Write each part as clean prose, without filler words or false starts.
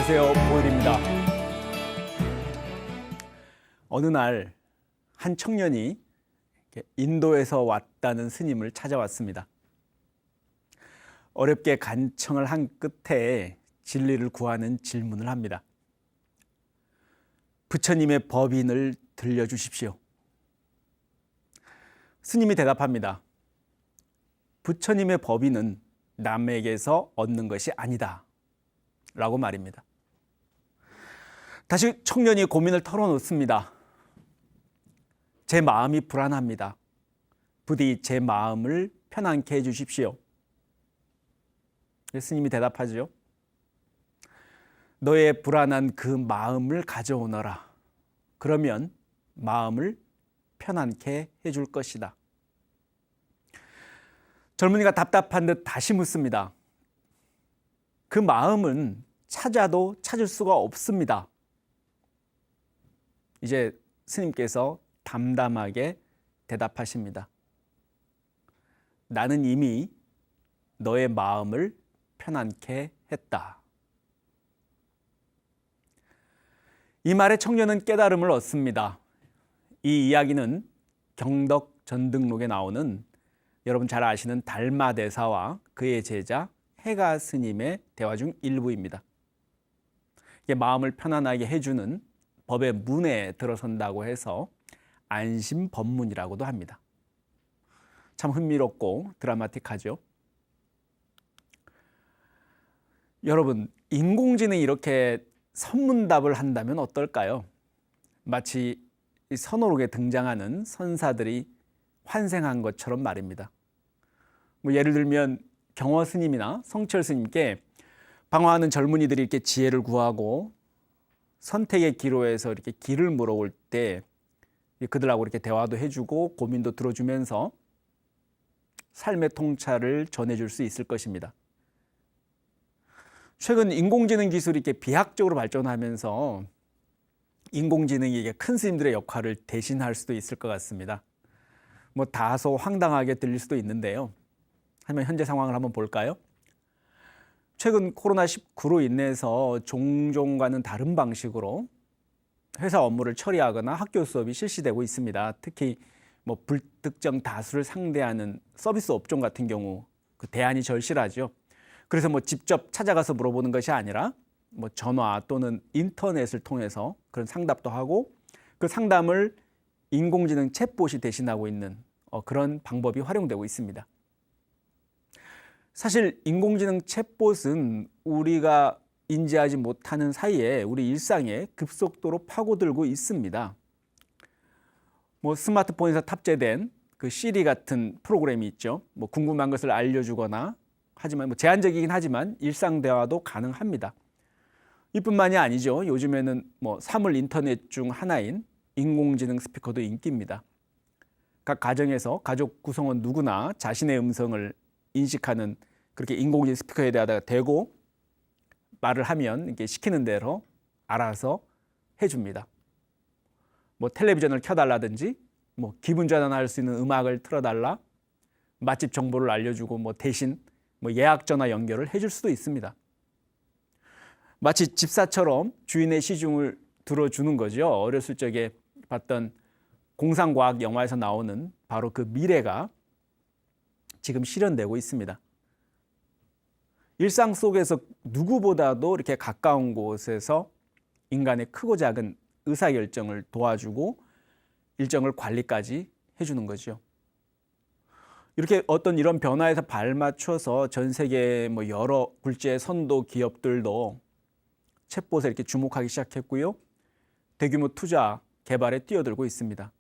안녕하세요, 보일입니다. 어느 날 한 청년이 인도에서 왔다는 스님을 찾아왔습니다. 어렵게 간청을 한 끝에 진리를 구하는 질문을 합니다. 부처님의 법인을 들려주십시오. 스님이 대답합니다. 부처님의 법인은 남에게서 얻는 것이 아니다 라고 말입니다. 다시 청년이 고민을 털어놓습니다. 제 마음이 불안합니다. 부디 제 마음을 편안케 해주십시오. 스님이 대답하죠. 너의 불안한 그 마음을 가져오너라. 그러면 마음을 편안케 해줄 것이다. 젊은이가 답답한 듯 다시 묻습니다. 그 마음은 찾아도 찾을 수가 없습니다. 이제 스님께서 담담하게 대답하십니다. 나는 이미 너의 마음을 편안케 했다. 이 말에 청년은 깨달음을 얻습니다. 이 이야기는 경덕 전등록에 나오는 여러분 잘 아시는 달마대사와 그의 제자 해가 스님의 대화 중 일부입니다. 이게 마음을 편안하게 해주는 법의 문에 들어선다고 해서 안심법문이라고도 합니다. 참 흥미롭고 드라마틱하죠. 여러분, 인공지능이 이렇게 선문답을 한다면 어떨까요? 마치 선호록에 등장하는 선사들이 환생한 것처럼 말입니다. 예를 들면 경허 스님이나 성철 스님께 방황하는 젊은이들이 이렇게 지혜를 구하고 선택의 기로에서 이렇게 길을 물어올 때 그들하고 이렇게 대화도 해주고 고민도 들어주면서 삶의 통찰을 전해줄 수 있을 것입니다. 최근 인공지능 기술이 이렇게 비약적으로 발전하면서 인공지능이 이게 큰 스님들의 역할을 대신할 수도 있을 것 같습니다. 다소 황당하게 들릴 수도 있는데요. 하지만 현재 상황을 한번 볼까요? 최근 코로나19로 인해서 종종과는 다른 방식으로 회사 업무를 처리하거나 학교 수업이 실시되고 있습니다. 특히 불특정 다수를 상대하는 서비스 업종 같은 경우 그 대안이 절실하죠. 그래서 직접 찾아가서 물어보는 것이 아니라 전화 또는 인터넷을 통해서 그런 상담도 하고 그 상담을 인공지능 챗봇이 대신하고 있는 그런 방법이 활용되고 있습니다. 사실 인공지능 챗봇은 우리가 인지하지 못하는 사이에 우리 일상에 급속도로 파고들고 있습니다. 스마트폰에서 탑재된 그 시리 같은 프로그램이 있죠. 궁금한 것을 알려주거나 하지만 제한적이긴 하지만 일상 대화도 가능합니다. 이뿐만이 아니죠. 요즘에는 사물 인터넷 중 하나인 인공지능 스피커도 인기입니다. 각 가정에서 가족 구성원 누구나 자신의 음성을 인식하는 그렇게 인공지능 스피커에다가 대고 말을 하면 이렇게 시키는 대로 알아서 해줍니다. 텔레비전을 켜달라든지 기분 전환할 수 있는 음악을 틀어달라, 맛집 정보를 알려주고 대신 예약 전화 연결을 해줄 수도 있습니다. 마치 집사처럼 주인의 시중을 들어주는 거죠. 어렸을 적에 봤던 공상과학 영화에서 나오는 바로 그 미래가 지금 실현되고 있습니다. 일상 속에서 누구보다도 이렇게 가까운 곳에서 인간의 크고 작은 의사결정을 도와주고 일정을 관리까지 해주는 거죠. 이렇게 이런 변화에서 발맞춰서 전 세계 여러 굴지의 선도 기업들도 챗봇에 이렇게 주목하기 시작했고요. 대규모 투자 개발에 뛰어들고 있습니다.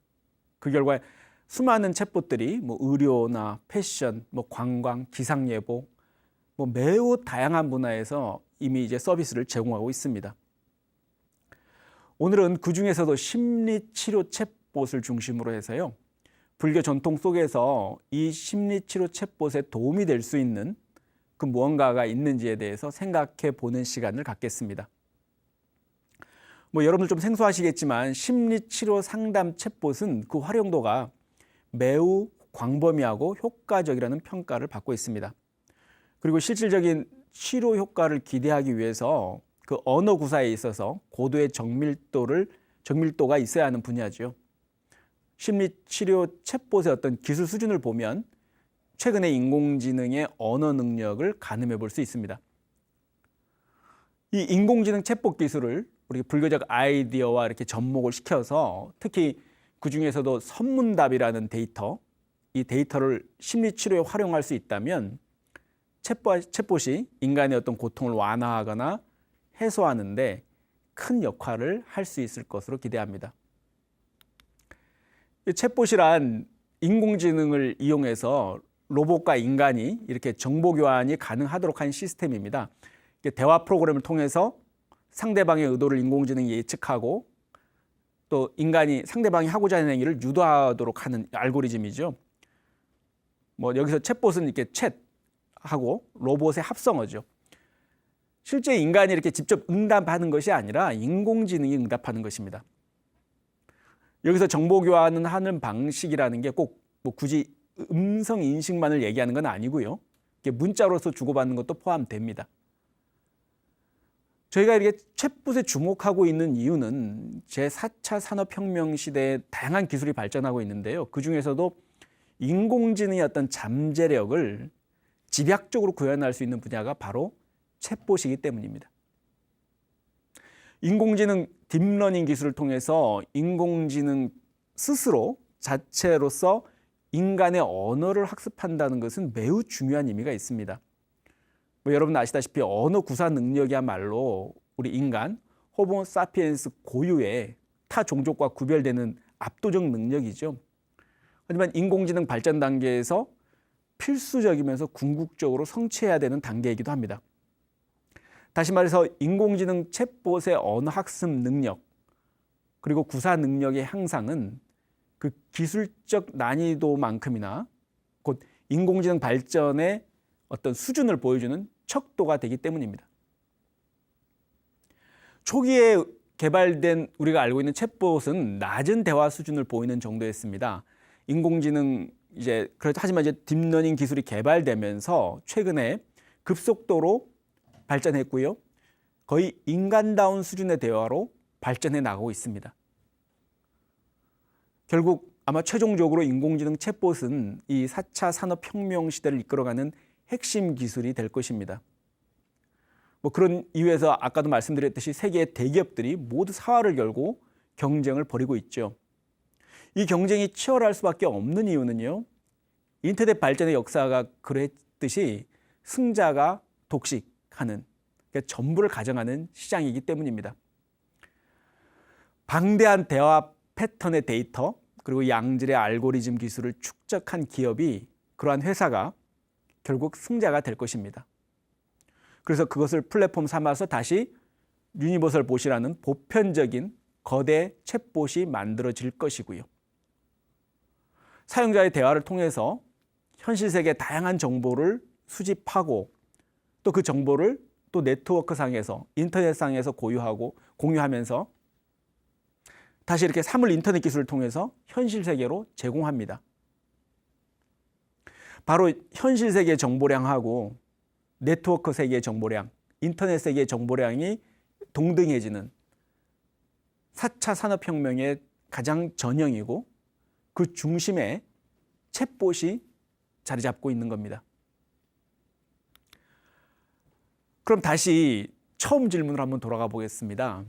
그 결과 수많은 챗봇들이 의료나 패션, 관광, 기상예보 매우 다양한 분야에서 이미 이제 서비스를 제공하고 있습니다. 오늘은 그 중에서도 심리치료 챗봇을 중심으로 해서요. 불교 전통 속에서 이 심리치료 챗봇에 도움이 될 수 있는 그 무언가가 있는지에 대해서 생각해 보는 시간을 갖겠습니다. 여러분들 좀 생소하시겠지만 심리치료 상담 챗봇은 그 활용도가 매우 광범위하고 효과적이라는 평가를 받고 있습니다. 그리고 실질적인 치료 효과를 기대하기 위해서 그 언어 구사에 있어서 고도의 정밀도가 있어야 하는 분야죠. 심리치료 챗봇의 어떤 기술 수준을 보면 최근의 인공지능의 언어 능력을 가늠해 볼 수 있습니다. 이 인공지능 챗봇 기술을 우리 불교적 아이디어와 이렇게 접목을 시켜서 특히 그 중에서도 선문답이라는 데이터, 이 데이터를 심리치료에 활용할 수 있다면 챗봇이 인간의 어떤 고통을 완화하거나 해소하는데 큰 역할을 할 수 있을 것으로 기대합니다. 이 챗봇이란 인공지능을 이용해서 로봇과 인간이 이렇게 정보 교환이 가능하도록 한 시스템입니다. 대화 프로그램을 통해서 상대방의 의도를 인공지능이 예측하고 또 인간이 상대방이 하고자 하는 행위를 유도하도록 하는 알고리즘이죠. 여기서 챗봇은 이렇게 챗하고 로봇의 합성어죠. 실제 인간이 이렇게 직접 응답하는 것이 아니라 인공지능이 응답하는 것입니다. 여기서 정보 교환을 하는 방식이라는 게 꼭 굳이 음성 인식만을 얘기하는 건 아니고요. 문자로서 주고받는 것도 포함됩니다. 저희가 이렇게 챗봇에 주목하고 있는 이유는 제4차 산업혁명 시대에 다양한 기술이 발전하고 있는데요. 그 중에서도 인공지능의 어떤 잠재력을 집약적으로 구현할 수 있는 분야가 바로 챗봇이기 때문입니다. 인공지능 딥러닝 기술을 통해서 인공지능 스스로 자체로서 인간의 언어를 학습한다는 것은 매우 중요한 의미가 있습니다. 여러분 아시다시피 언어 구사 능력이야말로 우리 인간 호모 사피엔스 고유의 타 종족과 구별되는 압도적 능력이죠. 하지만 인공지능 발전 단계에서 필수적이면서 궁극적으로 성취해야 되는 단계이기도 합니다. 다시 말해서 인공지능 챗봇의 언어 학습 능력 그리고 구사 능력의 향상은 그 기술적 난이도만큼이나 곧 인공지능 발전의 어떤 수준을 보여주는 척도가 되기 때문입니다. 초기에 개발된 우리가 알고 있는 챗봇은 낮은 대화 수준을 보이는 정도였습니다. 인공지능 하지만 딥러닝 기술이 개발되면서 최근에 급속도로 발전했고요. 거의 인간다운 수준의 대화로 발전해 나가고 있습니다. 결국 아마 최종적으로 인공지능 챗봇은 이 4차 산업혁명 시대를 이끌어가는 핵심 기술이 될 것입니다. 그런 이유에서 아까도 말씀드렸듯이 세계의 대기업들이 모두 사활을 걸고 경쟁을 벌이고 있죠. 이 경쟁이 치열할 수밖에 없는 이유는요. 인터넷 발전의 역사가 그랬듯이 승자가 독식하는, 그러니까 전부를 가져가는 시장이기 때문입니다. 방대한 대화 패턴의 데이터 그리고 양질의 알고리즘 기술을 축적한 기업이 그러한 회사가 결국 승자가 될 것입니다. 그래서 그것을 플랫폼 삼아서 다시 유니버설 봇이라는 보편적인 거대 챗봇이 만들어질 것이고요. 사용자의 대화를 통해서 현실 세계의 다양한 정보를 수집하고 또 그 정보를 또 네트워크상에서 인터넷상에서 공유하면서 다시 이렇게 사물 인터넷 기술을 통해서 현실 세계로 제공합니다. 바로 현실 세계의 정보량하고 네트워크 세계의 정보량, 인터넷 세계의 정보량이 동등해지는 4차 산업혁명의 가장 전형이고 그 중심에 챗봇이 자리 잡고 있는 겁니다. 그럼 다시 처음 질문으로 한번 돌아가 보겠습니다.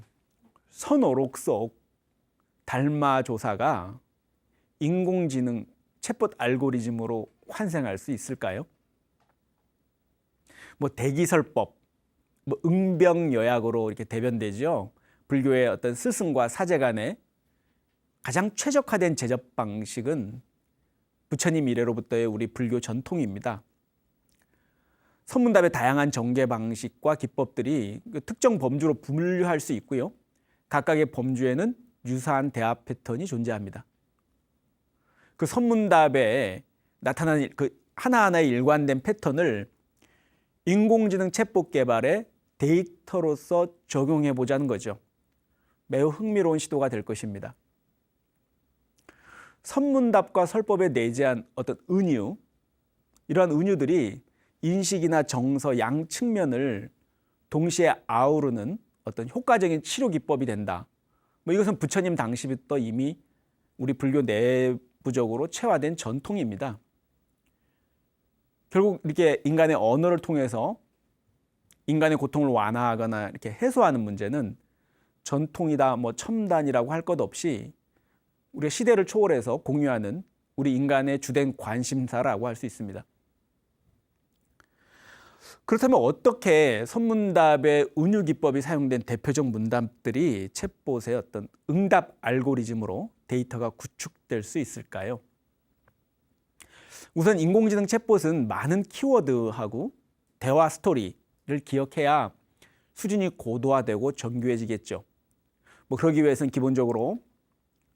선어록 속 달마조사가 인공지능 챗봇 알고리즘으로 환생할 수 있을까요? 대기설법, 응병여약으로 이렇게 대변되죠. 불교의 어떤 스승과 사제 간의 가장 최적화된 제접 방식은 부처님 이래로부터의 우리 불교 전통입니다. 선문답의 다양한 전개 방식과 기법들이 특정 범주로 분류할 수 있고요. 각각의 범주에는 유사한 대화 패턴이 존재합니다. 그 선문답에 나타나는 그 하나하나의 일관된 패턴을 인공지능 챗봇 개발의 데이터로서 적용해 보자는 거죠. 매우 흥미로운 시도가 될 것입니다. 선문답과 설법에 내재한 어떤 은유, 이러한 은유들이 인식이나 정서 양 측면을 동시에 아우르는 어떤 효과적인 치료 기법이 된다. 뭐 이것은 부처님 당시부터 이미 우리 불교 내부적으로 체화된 전통입니다. 결국 이렇게 인간의 언어를 통해서 인간의 고통을 완화하거나 이렇게 해소하는 문제는 전통이다, 뭐 첨단이라고 할 것 없이 우리가 시대를 초월해서 공유하는 우리 인간의 주된 관심사라고 할 수 있습니다. 그렇다면 어떻게 선문답의 은유 기법이 사용된 대표적 문답들이 챗봇의 어떤 응답 알고리즘으로 데이터가 구축될 수 있을까요? 우선 인공지능 챗봇은 많은 키워드하고 대화 스토리를 기억해야 수준이 고도화되고 정교해지겠죠. 뭐 그러기 위해서는 기본적으로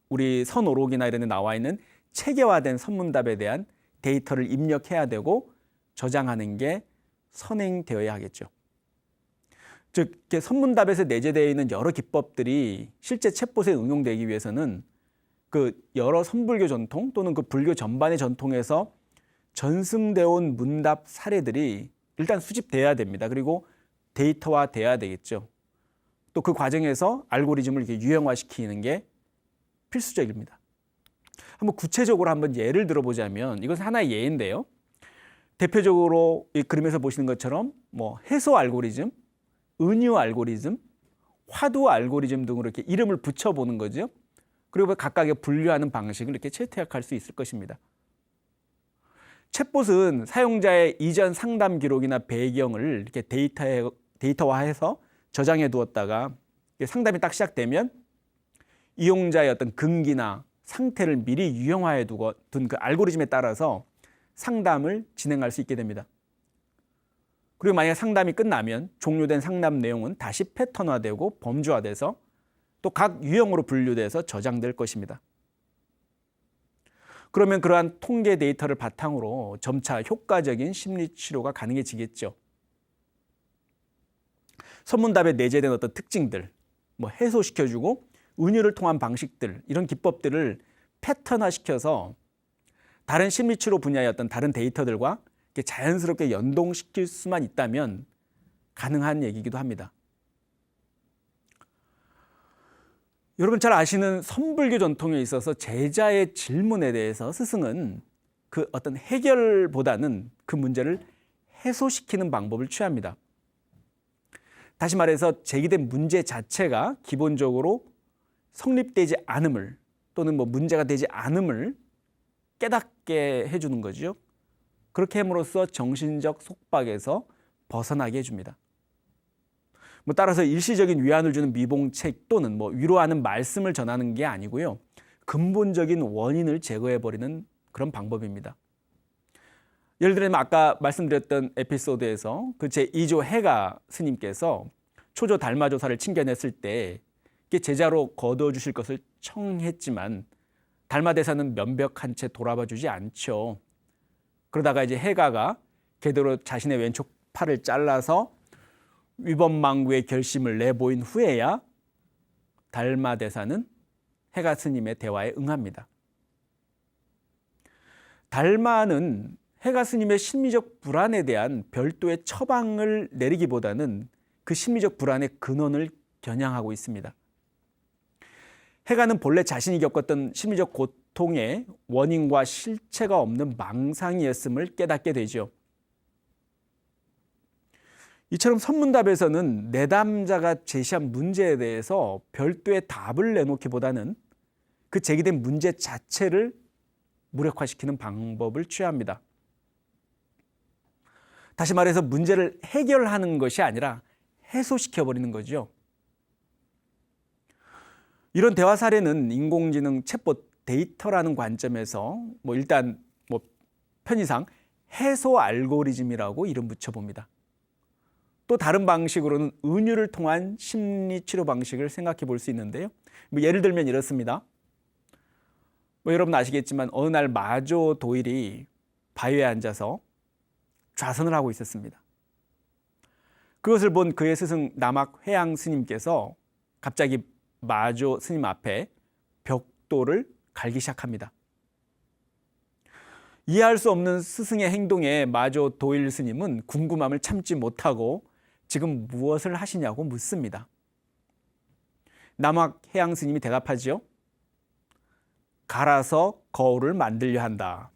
우리 선오록이나 이런 데 나와 있는 체계화된 선문답에 대한 데이터를 입력해야 되고 저장하는 게 선행되어야 하겠죠. 즉, 선문답에서 내재되어 있는 여러 기법들이 실제 챗봇에 응용되기 위해서는 그 여러 선불교 전통 또는 그 불교 전반의 전통에서 전승되어 온 문답 사례들이 일단 수집돼야 됩니다. 그리고 데이터화돼야 되겠죠. 또 그 과정에서 알고리즘을 이렇게 유형화시키는 게 필수적입니다. 한번 구체적으로 한번 예를 들어보자면 이것은 하나의 예인데요. 대표적으로 이 그림에서 보시는 것처럼 뭐 해소 알고리즘, 은유 알고리즘, 화두 알고리즘 등으로 이렇게 이름을 붙여보는 거죠. 그리고 각각의 분류하는 방식을 이렇게 채택할 수 있을 것입니다. 챗봇은 사용자의 이전 상담 기록이나 배경을 이렇게 데이터화해서 저장해 두었다가 상담이 딱 시작되면 이용자의 어떤 근기나 상태를 미리 유형화해 둔 그 알고리즘에 따라서 상담을 진행할 수 있게 됩니다. 그리고 만약 상담이 끝나면 종료된 상담 내용은 다시 패턴화되고 범주화돼서 또 각 유형으로 분류돼서 저장될 것입니다. 그러면 그러한 통계 데이터를 바탕으로 점차 효과적인 심리치료가 가능해지겠죠. 선문답에 내재된 어떤 특징들, 뭐 해소시켜주고 은유를 통한 방식들, 이런 기법들을 패턴화시켜서 다른 심리치료 분야의 어떤 다른 데이터들과 자연스럽게 연동시킬 수만 있다면 가능한 얘기이기도 합니다. 여러분 잘 아시는 선불교 전통에 있어서 제자의 질문에 대해서 스승은 그 어떤 해결보다는 그 문제를 해소시키는 방법을 취합니다. 다시 말해서 제기된 문제 자체가 기본적으로 성립되지 않음을 또는 뭐 문제가 되지 않음을 깨닫게 해주는 거죠. 그렇게 함으로써 정신적 속박에서 벗어나게 해줍니다. 뭐 따라서 일시적인 위안을 주는 미봉책 또는 뭐 위로하는 말씀을 전하는 게 아니고요. 근본적인 원인을 제거해버리는 그런 방법입니다. 예를 들면 아까 말씀드렸던 에피소드에서 그 제2조 해가 스님께서 초조 달마조사를 칭견했을 때 제자로 거둬주실 것을 청했지만 달마대사는 면벽한 채 돌아봐 주지 않죠. 그러다가 이제 해가가 걔대로 자신의 왼쪽 팔을 잘라서 위법망구의 결심을 내보인 후에야 달마대사는 해가 스님의 대화에 응합니다. 달마는 해가 스님의 심리적 불안에 대한 별도의 처방을 내리기보다는 그 심리적 불안의 근원을 겨냥하고 있습니다. 해가는 본래 자신이 겪었던 심리적 고통의 원인과 실체가 없는 망상이었음을 깨닫게 되죠. 이처럼 선문답에서는 내담자가 제시한 문제에 대해서 별도의 답을 내놓기보다는 그 제기된 문제 자체를 무력화시키는 방법을 취합니다. 다시 말해서 문제를 해결하는 것이 아니라 해소시켜버리는 거죠. 이런 대화 사례는 인공지능 챗봇 데이터라는 관점에서 일단 편의상 해소 알고리즘이라고 이름 붙여봅니다. 또 다른 방식으로는 은유를 통한 심리 치료 방식을 생각해 볼 수 있는데요. 예를 들면 이렇습니다. 여러분 아시겠지만 어느 날 마조 도일이 바위에 앉아서 좌선을 하고 있었습니다. 그것을 본 그의 스승 남학 회양 스님께서 갑자기 마조 스님 앞에 벽돌을 갈기 시작합니다. 이해할 수 없는 스승의 행동에 마조 도일 스님은 궁금함을 참지 못하고 지금 무엇을 하시냐고 묻습니다. 남학 해양 스님이 대답하지요. 갈아서 거울을 만들려 한다.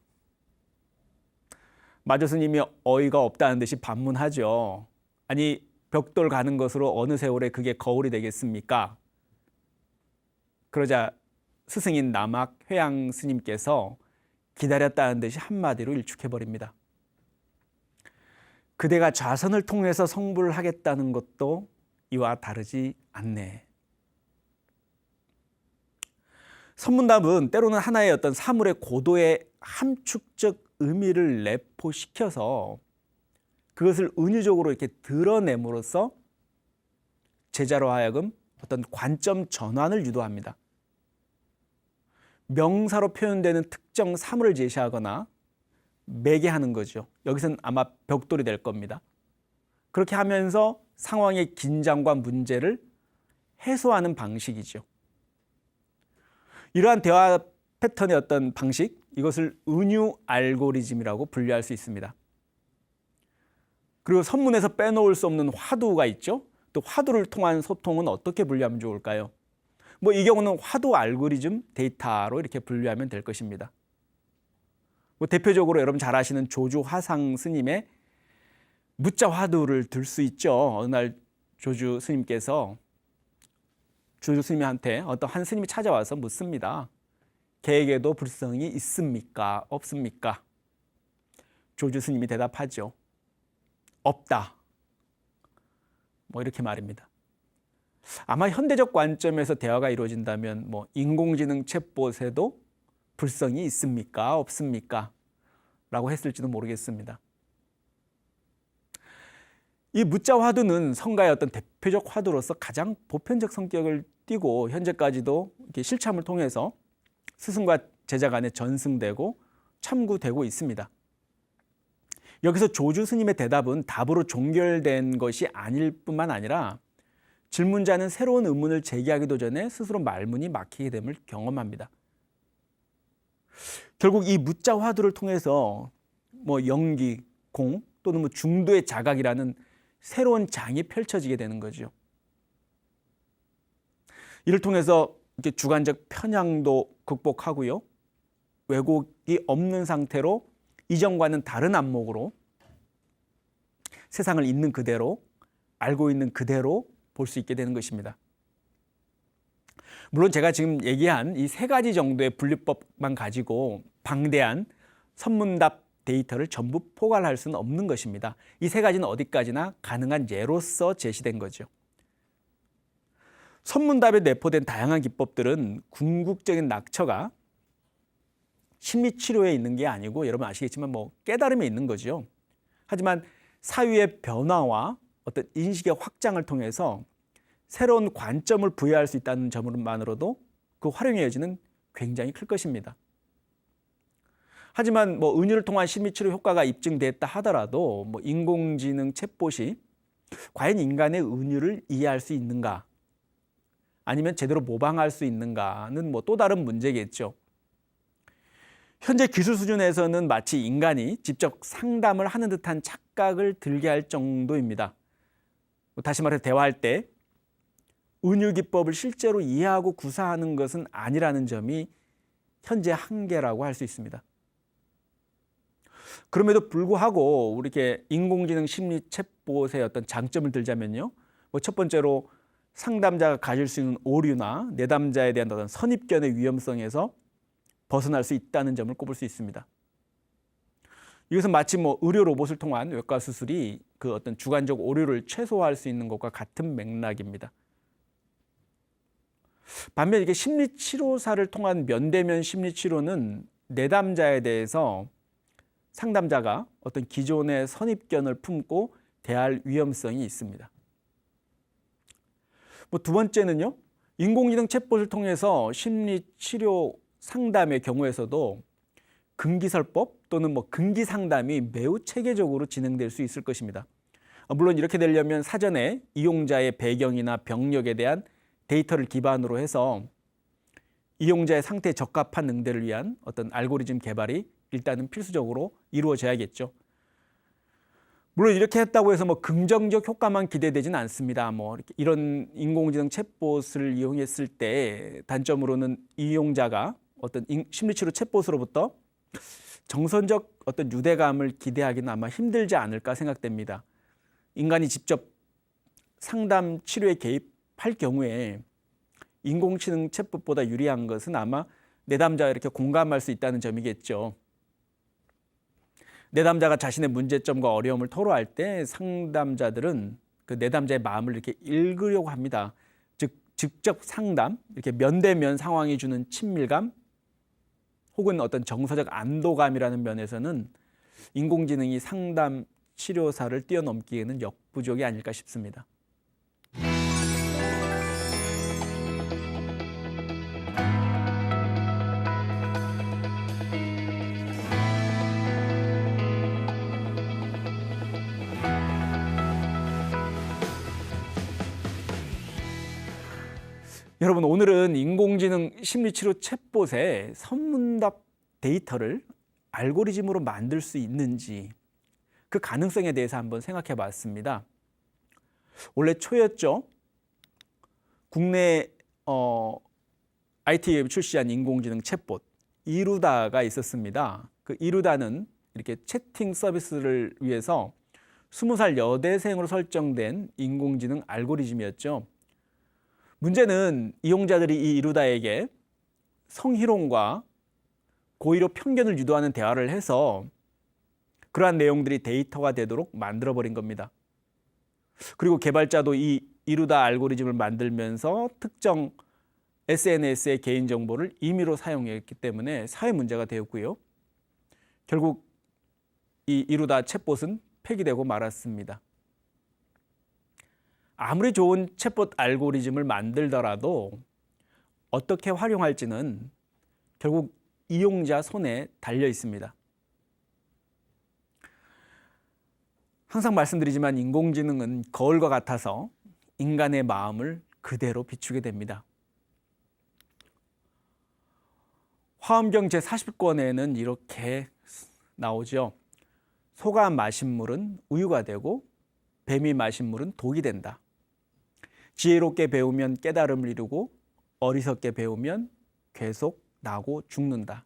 마조 스님이 어이가 없다는 듯이 반문하죠. 아니, 벽돌 가는 것으로 어느 세월에 그게 거울이 되겠습니까? 그러자 스승인 남학 회양 스님께서 기다렸다는 듯이 한마디로 일축해버립니다. 그대가 좌선을 통해서 성불을 하겠다는 것도 이와 다르지 않네. 선문답은 때로는 하나의 어떤 사물의 고도의 함축적 의미를 내포시켜서 그것을 은유적으로 이렇게 드러냄으로써 제자로 하여금 어떤 관점 전환을 유도합니다. 명사로 표현되는 특정 사물을 제시하거나 매개하는 거죠. 여기서는 아마 벽돌이 될 겁니다. 그렇게 하면서 상황의 긴장과 문제를 해소하는 방식이죠. 이러한 대화 패턴의 어떤 방식, 이것을 은유 알고리즘이라고 분류할 수 있습니다. 그리고 선문에서 빼놓을 수 없는 화두가 있죠. 또 화두를 통한 소통은 어떻게 분류하면 좋을까요? 이 경우는 화두 알고리즘 데이터로 이렇게 분류하면 될 것입니다. 대표적으로 여러분 잘 아시는 조주 화상 스님의 무자 화두를 들 수 있죠. 어느 날 조주 스님께서 조주 스님한테 어떤 한 스님이 찾아와서 묻습니다. 개에게도 불성이 있습니까? 없습니까? 조주 스님이 대답하죠. 없다. 이렇게 말입니다. 아마 현대적 관점에서 대화가 이루어진다면 인공지능 챗봇에도 불성이 있습니까? 없습니까? 라고 했을지도 모르겠습니다. 이 무자 화두는 성가의 어떤 대표적 화두로서 가장 보편적 성격을 띠고 현재까지도 이렇게 실참을 통해서 스승과 제자 간에 전승되고 참구되고 있습니다. 여기서 조주 스님의 대답은 답으로 종결된 것이 아닐 뿐만 아니라 질문자는 새로운 의문을 제기하기도 전에 스스로 말문이 막히게 됨을 경험합니다. 결국 이 무자 화두를 통해서 영기, 공 또는 중도의 자각이라는 새로운 장이 펼쳐지게 되는 거죠. 이를 통해서 이렇게 주관적 편향도 극복하고요. 왜곡이 없는 상태로 이전과는 다른 안목으로 세상을 있는 그대로, 알고 있는 그대로 볼 수 있게 되는 것입니다. 물론 제가 지금 얘기한 이 세 가지 정도의 분류법만 가지고 방대한 선문답 데이터를 전부 포괄할 수는 없는 것입니다. 이 세 가지는 어디까지나 가능한 예로서 제시된 거죠. 선문답에 내포된 다양한 기법들은 궁극적인 낙처가 심리치료에 있는 게 아니고 여러분 아시겠지만 깨달음에 있는 거죠. 하지만 사유의 변화와 어떤 인식의 확장을 통해서 새로운 관점을 부여할 수 있다는 점만으로도 그 활용의 여지는 굉장히 클 것입니다. 하지만 은유를 통한 심리치료 효과가 입증됐다 하더라도 인공지능 챗봇이 과연 인간의 은유를 이해할 수 있는가? 아니면 제대로 모방할 수 있는가는 또 다른 문제겠죠. 현재 기술 수준에서는 마치 인간이 직접 상담을 하는 듯한 착각을 들게 할 정도입니다. 다시 말해 대화할 때 은유 기법을 실제로 이해하고 구사하는 것은 아니라는 점이 현재 한계라고 할 수 있습니다. 그럼에도 불구하고 이렇게 인공지능 심리 챗봇의 어떤 장점을 들자면요. 첫 번째로 상담자가 가질 수 있는 오류나 내담자에 대한 어떤 선입견의 위험성에서 벗어날 수 있다는 점을 꼽을 수 있습니다. 이것은 마치 의료 로봇을 통한 외과 수술이 그 어떤 주관적 오류를 최소화할 수 있는 것과 같은 맥락입니다. 반면 이게 심리치료사를 통한 면대면 심리치료는 내담자에 대해서 상담자가 어떤 기존의 선입견을 품고 대할 위험성이 있습니다. 두 번째는요, 인공지능 챗봇을 통해서 심리치료 상담의 경우에서도 금기설법 또는 금기 상담이 매우 체계적으로 진행될 수 있을 것입니다. 물론 이렇게 되려면 사전에 이용자의 배경이나 병력에 대한 데이터를 기반으로 해서 이용자의 상태에 적합한 응대를 위한 어떤 알고리즘 개발이 일단은 필수적으로 이루어져야겠죠. 물론 이렇게 했다고 해서 뭐 긍정적 효과만 기대되지는 않습니다. 뭐 이렇게 이런 인공지능 챗봇을 이용했을 때 단점으로는 이용자가 어떤 심리치료 챗봇으로부터 정서적 어떤 유대감을 기대하기는 아마 힘들지 않을까 생각됩니다. 인간이 직접 상담 치료에 개입할 경우에 인공지능 챗봇보다 유리한 것은 아마 내담자가 이렇게 공감할 수 있다는 점이겠죠. 내담자가 자신의 문제점과 어려움을 토로할 때 상담자들은 그 내담자의 마음을 이렇게 읽으려고 합니다. 즉 직접 상담, 이렇게 면대면 상황이 주는 친밀감 혹은 어떤 정서적 안도감이라는 면에서는 인공지능이 상담 치료사를 뛰어넘기에는 역부족이 아닐까 싶습니다. 여러분, 오늘은 인공지능 심리치료 챗봇의 선문답 데이터를 알고리즘으로 만들 수 있는지 그 가능성에 대해서 한번 생각해 봤습니다. 원래 초였죠. 국내 IT 기업이 출시한 인공지능 챗봇 이루다가 있었습니다. 그 이루다는 이렇게 채팅 서비스를 위해서 20살 여대생으로 설정된 인공지능 알고리즘이었죠. 문제는 이용자들이 이 이루다에게 성희롱과 고의로 편견을 유도하는 대화를 해서 그러한 내용들이 데이터가 되도록 만들어버린 겁니다. 그리고 개발자도 이 이루다 알고리즘을 만들면서 특정 SNS의 개인정보를 임의로 사용했기 때문에 사회 문제가 되었고요. 결국 이 이루다 챗봇은 폐기되고 말았습니다. 아무리 좋은 챗봇 알고리즘을 만들더라도 어떻게 활용할지는 결국 이용자 손에 달려 있습니다. 항상 말씀드리지만 인공지능은 거울과 같아서 인간의 마음을 그대로 비추게 됩니다. 화엄경 제40권에는 이렇게 나오죠. 소가 마신 물은 우유가 되고 뱀이 마신 물은 독이 된다. 지혜롭게 배우면 깨달음을 이루고 어리석게 배우면 계속 나고 죽는다.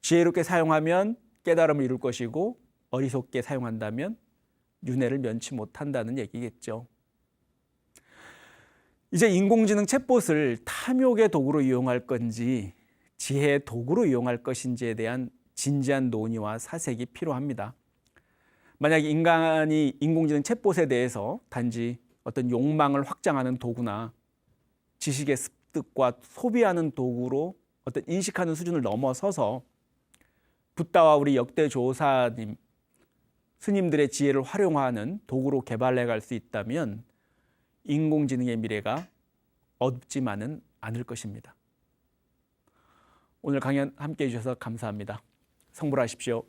지혜롭게 사용하면 깨달음을 이룰 것이고 어리석게 사용한다면 윤회를 면치 못한다는 얘기겠죠. 이제 인공지능 챗봇을 탐욕의 도구로 이용할 건지 지혜의 도구로 이용할 것인지에 대한 진지한 논의와 사색이 필요합니다. 만약 인간이 인공지능 챗봇에 대해서 단지 어떤 욕망을 확장하는 도구나 지식의 습득과 소비하는 도구로 어떤 인식하는 수준을 넘어서서 붓다와 우리 역대 조사님, 스님들의 지혜를 활용하는 도구로 개발해 갈 수 있다면 인공지능의 미래가 어둡지만은 않을 것입니다. 오늘 강연 함께해 주셔서 감사합니다. 성불하십시오.